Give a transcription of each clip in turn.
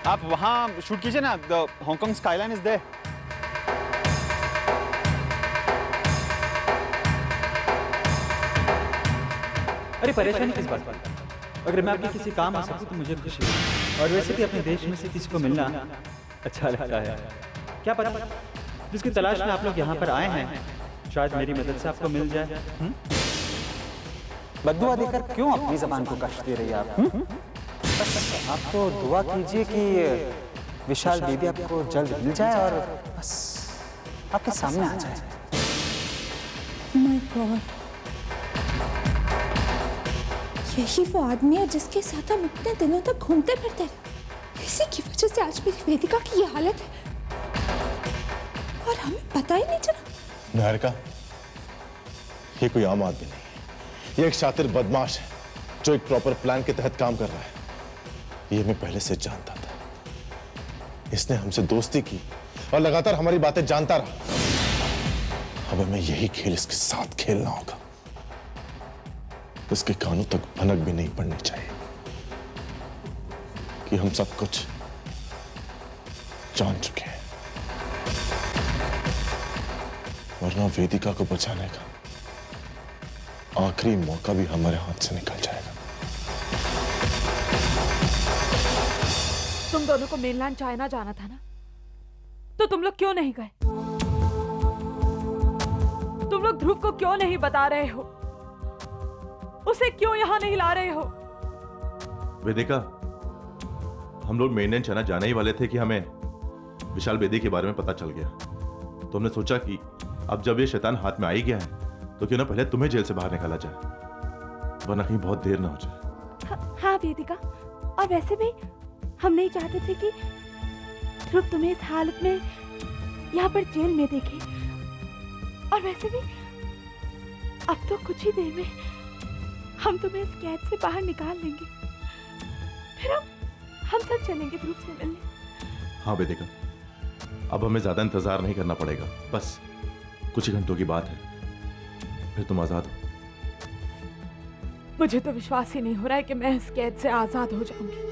आप वहाँ शूट कीजिए ना, the Hong Kong skyline is there. अरे परेशानी किस बात पर? अगर मैं आपके किसी काम आ सकूं तो मुझे खुशी है। और वैसे भी अपने देश में से किसी को मिलना अच्छा लगता है। क्या पता जिसकी तलाश में आप लोग यहाँ पर आए हैं, शायद मेरी मदद से आपको मिल जाए। बद्दुआ देकर क्यों अपनी जबान को कष्ट दे रही है आप? आप तो दुआ कीजिए कि विशाल बेबी आपको जल्द मिल जाए और बस आपके सामने आ जाए। माय गॉड, यही वो आदमी है जिसके साथ हम इतने दिनों तक घूमते फिरते रहे। इसी की वजह से आज मेरी वेदिका की ये हालत है और हमें पता ही नहीं चला। निहारिका, ये कोई आम आदमी नहीं, ये एक शातिर बदमाश है जो एक प्रॉपर प्लान के तहत काम कर रहा है। ये मैं पहले से जानता था। इसने हमसे दोस्ती की और लगातार हमारी बातें जानता रहा। अब हमें यही खेल इसके साथ खेलना होगा। इसके कानों तक भनक भी नहीं पड़नी चाहिए कि हम सब कुछ जान चुके हैं, वरना वेदिका को बचाने का आखिरी मौका भी हमारे हाथ से निकल जाएगा। तुम दोनों को मेनलैंड चाइना जाना था ना, तो तुम लोग क्यों नहीं गए? तुम लोग ध्रुव को क्यों नहीं बता रहे हो? उसे क्यों यहाँ नहीं ला रहे हो? वेदिका, हम लोग मेनलैंड चाइना जाने ही वाले थे कि हमें विशाल बेदी के बारे में पता चल गया। तो हमने सोचा कि अब जब ये शैतान हाथ में आ ही गया है तो क्यों ना पहले तुम्हें जेल से बाहर निकाला जाए, वरना कहीं बहुत देर ना हो जाए। हाँ वेदिका, और वैसे भी हम नहीं चाहते थे कि ध्रुव तुम्हें इस हालत में यहाँ पर जेल में देखे। और वैसे भी अब तो कुछ ही देर में हम तुम्हें इस कैद से बाहर निकाल लेंगे, फिर हम सब चलेंगे ध्रुव से मिलने। हाँ वेदिका, अब हमें ज्यादा इंतजार नहीं करना पड़ेगा, बस कुछ ही घंटों की बात है, फिर तुम आजाद हो। मुझे तो विश्वास ही नहीं हो रहा है कि मैं इस कैद से आजाद हो जाऊंगी।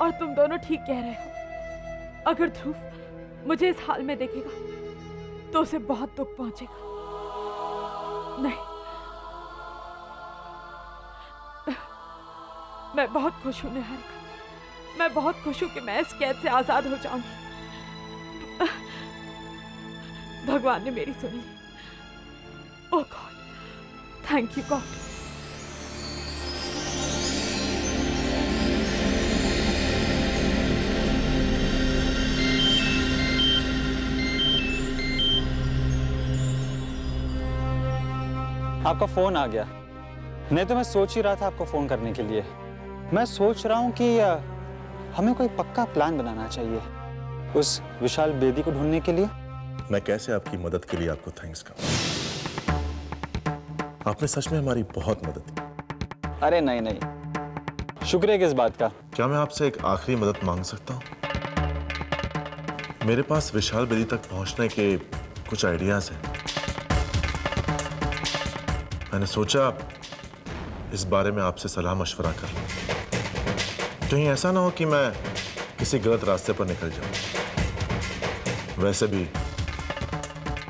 और तुम दोनों ठीक कह रहे हो, अगर ध्रुव मुझे इस हाल में देखेगा तो उसे बहुत दुख पहुंचेगा। नहीं, मैं बहुत खुश हूं निहारिका, मैं बहुत खुश हूं कि मैं इस कैद से आजाद हो जाऊंगी। भगवान ने मेरी सुन ली। ओह गॉड, थैंक यू गॉड। आपका फोन आ गया। नहीं तो मैं सोच ही रहा था आपको फोन करने के लिए। मैं सोच रहा हूँ कि हमें कोई पक्का प्लान बनाना चाहिए उस विशाल बेदी को ढूंढने के लिए। मैं कैसे आपकी मदद के लिए आपको थैंक्स कहूं? आपने सच में हमारी बहुत मदद की। अरे नहीं नहीं, शुक्रिया किस बात का। क्या मैं आपसे एक आखिरी मदद मांग सकता हूं? मेरे पास विशाल बेदी तक पहुंचने के कुछ आइडियाज हैं। मैंने सोचा इस बारे में आपसे सलाह मशवरा कर लूं। कहीं ऐसा ना हो कि मैं किसी गलत रास्ते पर निकल जाऊं। वैसे भी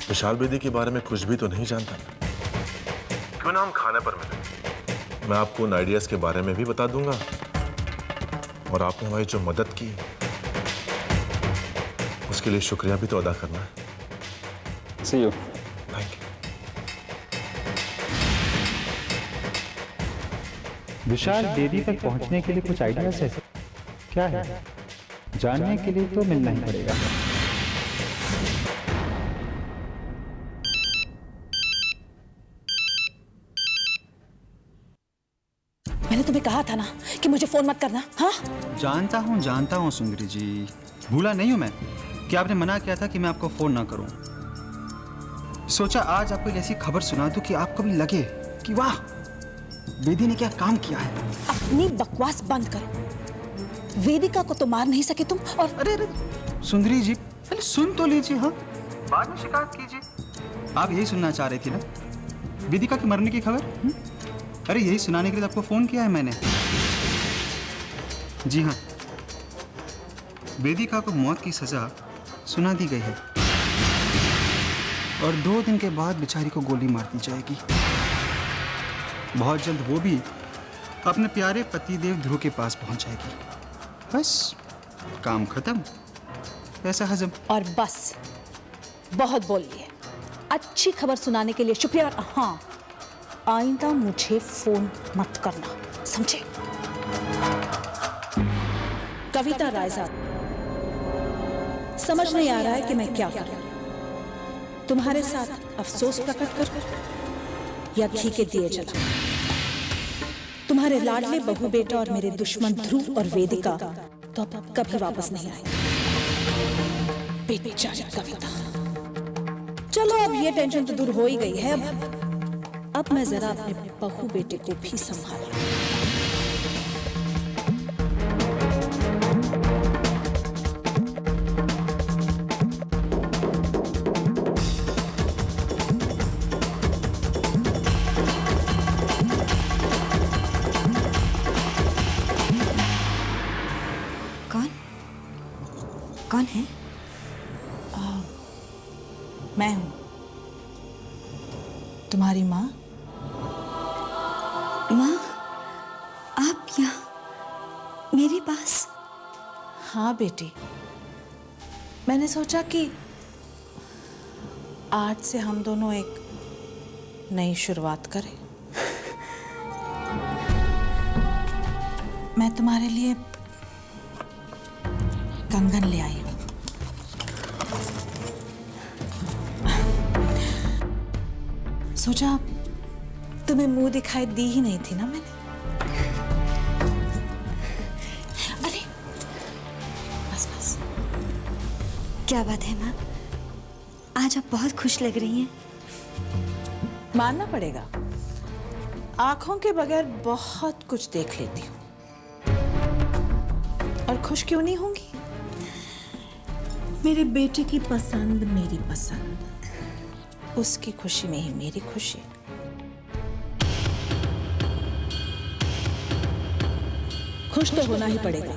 विशाल बेदी के बारे में कुछ भी तो नहीं जानता। क्यों ना हम खाने पर मिलें? मैं आपको उन आइडियाज के बारे में भी बता दूंगा और आपने हमारी जो मदद की उसके लिए शुक्रिया भी तो अदा करना है। See you. Thank you. Vishal Bedi तक पहुंचने के लिए कुछ आइडियाज है? क्या है? जानने के लिए तो मिलना ही पड़ेगा। मैंने तुम्हें कहा था ना कि मुझे फोन मत करना। हाँ, जानता हूँ सुंदरी जी, भूला नहीं हूँ मैं कि आपने मना किया था कि मैं आपको फोन ना करूं। सोचा आज आपको एक ऐसी खबर सुना दूं कि आपको भी लगे कि वाह, बेदी ने क्या काम किया है। अपनी बकवास बंद करो। वेदिका को तो मार नहीं सके तुम। और अरे सुंदरी जी, पहले सुन तो लीजिए। हाँ, बाद में शिकायत कीजिए। आप यही सुनना चाह रही थी ना, वेदिका के मरने की खबर? अरे यही सुनाने के लिए आपको फोन किया है मैंने। जी हाँ, वेदिका को मौत की सजा सुना दी गई है और 2 दिन के बाद बेचारी को गोली मार दी जाएगी। बहुत जल्द वो भी अपने प्यारे पतिदेव ध्रुव के पास पहुंच जाएगी। बस काम खत्म, पैसा हजम। और बस बहुत बोल लिए। अच्छी खबर सुनाने के लिए शुक्रिया। और हाँ, आइंदा मुझे फोन मत करना, समझे? कविता रायजाद, समझ नहीं आ रहा है कि मैं क्या करूं। तुम्हारे साथ अफसोस प्रकट कर या घी के दिए जला। तुम्हारे लाडले बहू बेटा और मेरे दुश्मन ध्रुव और वेदिका तो अब कभी वापस नहीं आए। बेचारी कविता। चलो अब ये टेंशन तो दूर हो ही गई है। अब मैं जरा अपने बहू बेटे को भी संभाल लूं। कौन है? मैं हूं, तुम्हारी माँ। माँ, आप यहाँ मेरे पास? हाँ बेटी, मैंने सोचा कि आज से हम दोनों एक नई शुरुआत करें। मैं तुम्हारे लिए कंगन ले आई हूं। सोचा तुम्हें मुंह दिखाई दी ही नहीं थी ना मैंने। अरे बस बस। क्या बात है माँ, आज आप बहुत खुश लग रही हैं। मानना पड़ेगा, आंखों के बगैर बहुत कुछ देख लेती हूँ। और खुश क्यों नहीं होंगी? मेरे बेटे की पसंद मेरी पसंद, उसकी खुशी में ही मेरी खुशी। खुश तो होना ही पड़ेगा,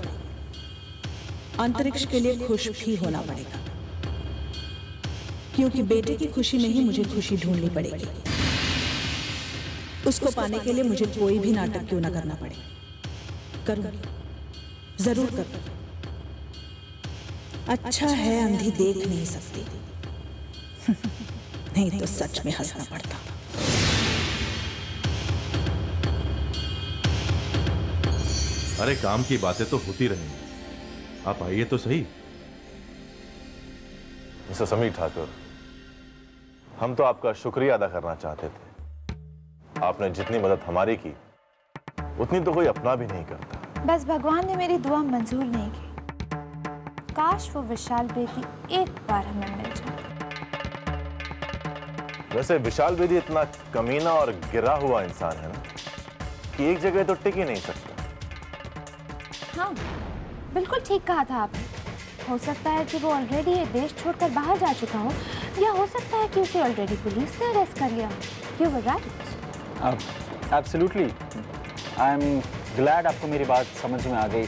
अंतरिक्ष के लिए खुश भी होना पड़ेगा, क्योंकि बेटे की खुशी में ही मुझे खुशी ढूंढनी पड़ेगी। उसको पाने के लिए मुझे कोई भी नाटक क्यों ना करना पड़े, करूंगी, जरूर करूंगी। अच्छा है अंधी देख नहीं सकती, नहीं तो सच में हंसना पड़ता। अरे काम की बातें तो होती रहेंगी, आप आइए तो सही। मिस्टर समीर ठाकुर, हम तो आपका शुक्रिया अदा करना चाहते थे। आपने जितनी मदद हमारी की उतनी तो कोई अपना भी नहीं करता। बस भगवान ने मेरी दुआ मंजूर नहीं की। काश वो विशाल बेदी एक बार हमें मिल जाए। वैसे विशाल बेदी इतना कमीना और गिरा हुआ इंसान है ना कि एक जगह तो टिक ही नहीं सकता। हाँ, बिल्कुल ठीक कहा था आपने। हो सकता है कि वो ऑलरेडी ये देश छोड़कर बाहर जा चुका हो, या हो सकता है कि उसे ऑलरेडी पुलिस ने अरेस्ट कर लिया। You were right. Absolutely, I am glad आपको मेरी बात समझ में आ गई।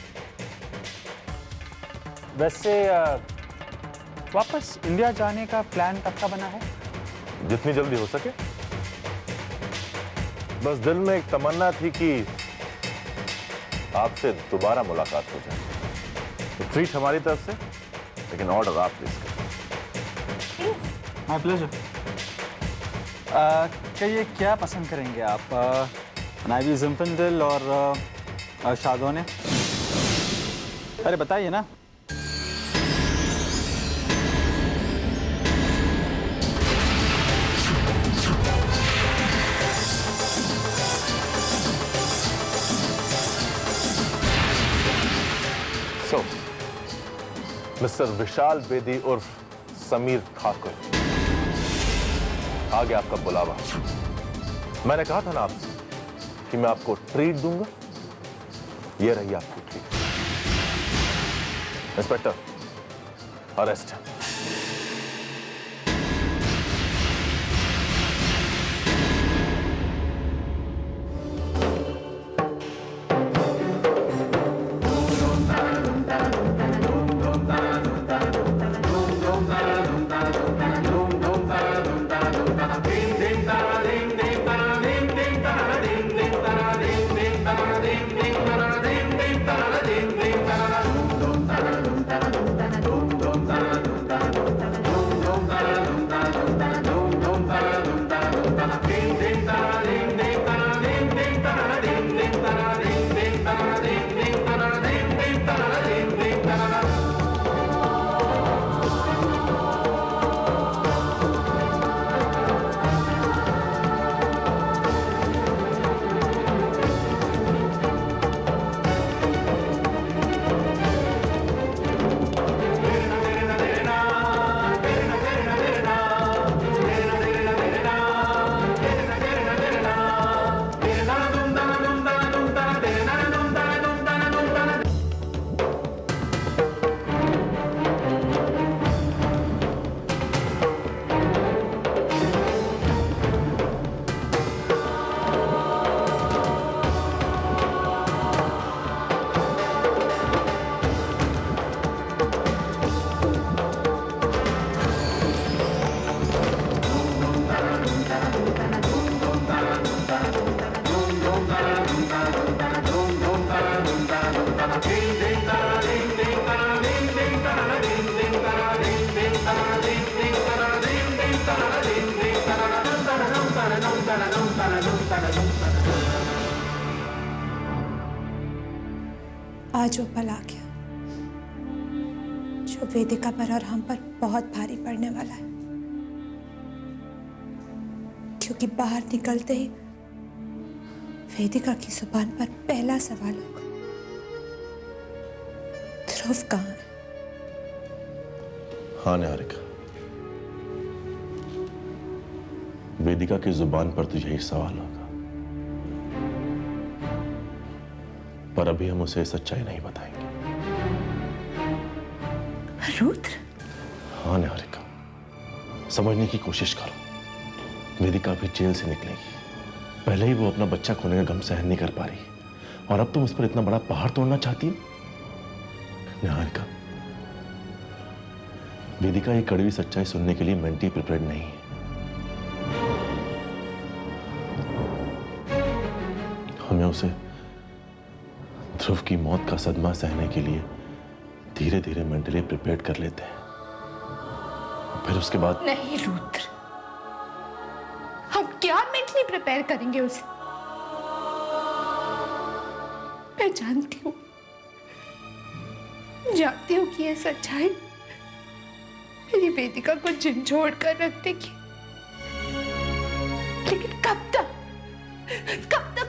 वैसे वापस इंडिया जाने का प्लान कब का बना है? जितनी जल्दी हो सके। बस दिल में एक तमन्ना थी कि आपसे दोबारा मुलाकात हो जाए। तो ट्रीट हमारी तरफ से, लेकिन ऑर्डर आप प्लीज करें। My pleasure. कहिए क्या पसंद करेंगे आप? नाइवी ज़िंफिंडल और शादोने? अरे बताइए ना। सो मिस्टर विशाल बेदी उर्फ समीर ठाकुर, आ गया आपका बुलावा। मैंने कहा था ना आपसे कि मैं आपको ट्रीट दूंगा। ये रही आपकी ट्रीट। Inspector, arrest. आज वो पल आ गया जो वेदिका पर और हम पर बहुत भारी पड़ने वाला है, क्योंकि बाहर निकलते ही वेदिका की जुबान पर पहला सवाल होगा, ध्रुव कहाँ है? हाँ निहारिका, वेदिका की जुबान पर तो यही सवाल होगा, पर अभी हम उसे सच्चाई नहीं बताएंगे। रुद्र? हाँ निहारिका, समझने की कोशिश करो। वेदिका भी जेल से निकलेगी। पहले ही वो अपना बच्चा खोने का गम सहन नहीं कर पा रही, और अब तुम उस पर इतना बड़ा पहाड़ तोड़ना चाहती हो। निहारिका, वेदिका ये कड़वी सच्चाई सुनने के लिए मेंटली प्रिपेयर्ड नहीं है। हमें उसे ध्रुव की मौत का सदमा सहने के लिए धीरे धीरे मेंटली प्रिपेयर कर लेते हैं, फिर उसके बाद। नहीं रुद्र, हम क्या मेंटली प्रिपेयर करेंगे उसे? मैं जानती हूँ कि ये सच्चाई मेरी वेदिका को झंझोड़ कर रख देगी, लेकिन कब तक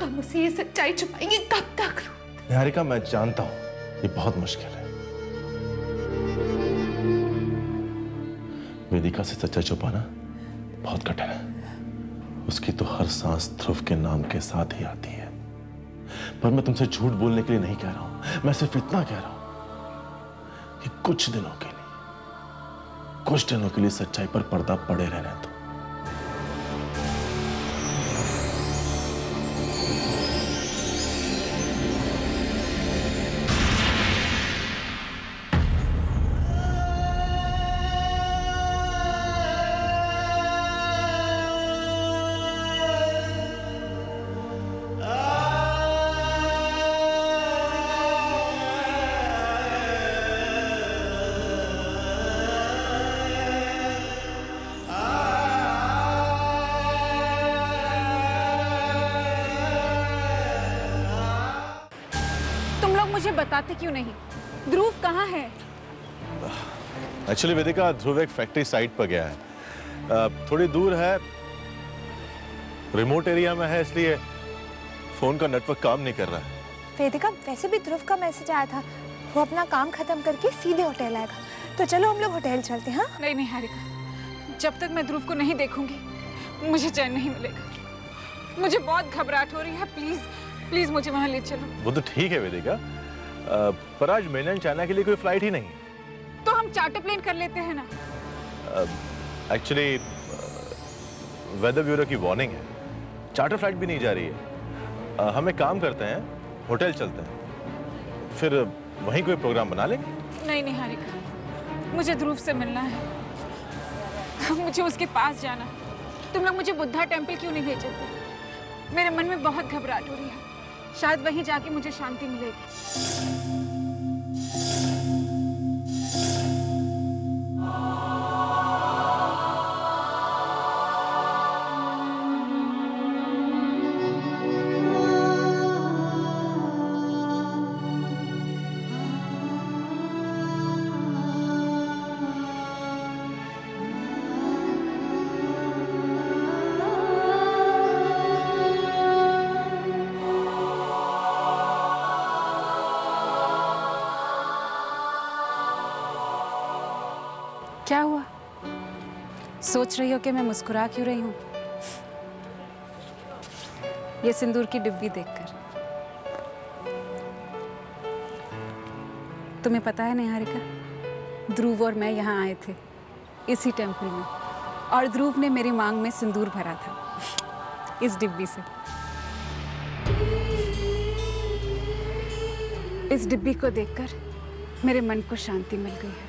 हम उसे ये सच्चाई छुपाएंगे? कब तक? निहारिका, मैं जानता हूं ये बहुत मुश्किल है। वेदिका से सच्चाई छुपाना बहुत कठिन है। उसकी तो हर सांस ध्रुव के नाम के साथ ही आती है। पर मैं तुमसे झूठ बोलने के लिए नहीं कह रहा हूं, मैं सिर्फ इतना कह रहा हूं कि कुछ दिनों के लिए सच्चाई पर पर्दा पड़े रहने दो। मुझे बताते क्यों नहीं? ध्रुव कहाँ है? एक्चुअली वेदिका, ध्रुव एक फैक्ट्री साइट पर गया है। थोड़ी दूर है, रिमोट एरिया में है, इसलिए फोन का नेटवर्क काम नहीं कर रहा है। वेदिका, वैसे भी ध्रुव का मैसेज आया था, वो अपना काम खत्म करके सीधे होटल आएगा, तो चलो हम लोग होटल चलते हैं। हाँ? नहीं हारिका, जब तक मैं ध्रुव को नहीं देखूंगी मुझे चैन नहीं मिलेगा। मुझे बहुत घबराहट हो रही है, प्लीज प्लीज मुझे वहां ले चलो। वो तो ठीक है वेदिका, पर आज मेनलैंड चाइना के लिए कोई फ्लाइट ही नहीं। तो हम चार्टर प्लेन कर लेते हैं ना। एक्चुअली वेदर ब्यूरो की वार्निंग है, चार्टर फ्लाइट भी नहीं जा रही है। हम एक काम करते हैं, होटल चलते हैं, फिर वहीं कोई प्रोग्राम बना लेंगे। नहीं हारिका, मुझे ध्रुव से मिलना है, मुझे उसके पास जाना है। तुम लोग मुझे बुद्धा टेम्पल क्यों नहीं ले चलते? मेरे मन में बहुत घबराहट हो रही है, शायद वहीं जाके मुझे शांति मिलेगी। क्या हुआ? सोच रही हो कि मैं मुस्कुरा क्यों रही हूँ? ये सिंदूर की डिब्बी देखकर। तुम्हें पता है निहारिका, ध्रुव और मैं यहाँ आए थे इसी टेम्पल में, और ध्रुव ने मेरी मांग में सिंदूर भरा था इस डिब्बी से। इस डिब्बी को देखकर मेरे मन को शांति मिल गई है।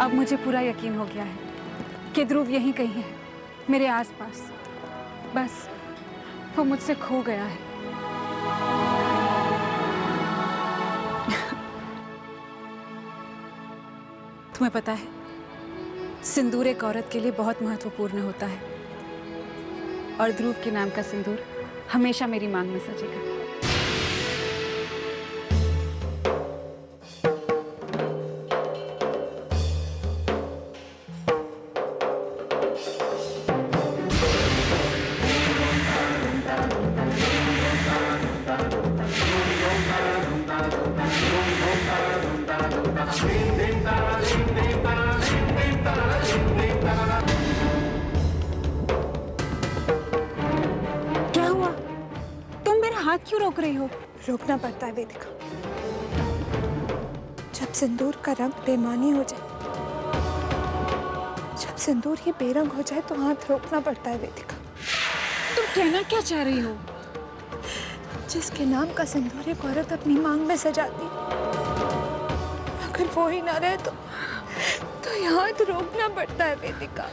अब मुझे पूरा यकीन हो गया है कि ध्रुव यहीं कहीं है, मेरे आसपास। बस वो मुझसे खो गया है। तुम्हें पता है, सिंदूर एक औरत के लिए बहुत महत्वपूर्ण होता है, और ध्रुव के नाम का सिंदूर हमेशा मेरी मांग में सजेगा। क्या हुआ? तुम मेरा हाथ क्यों रोक रही हो? रोकना पड़ता है वेदिका। जब सिंदूर का रंग बेमानी हो जाए, जब सिंदूर ही बेरंग हो जाए, तो हाथ रोकना पड़ता है वेदिका। तुम कहना क्या चाह रही हो? जिसके नाम का सिंदूर एक औरत अपनी मांग में सजाती, अगर वो ही ना रहे तो ये हाथ रोकना पड़ता है वेदिका।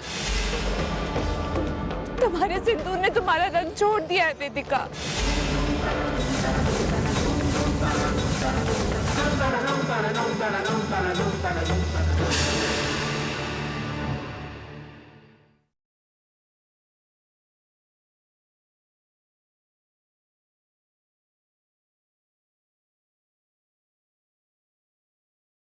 तुम्हारे सिंदूर ने तुम्हारा रंग छोड़ दिया है वेदिका।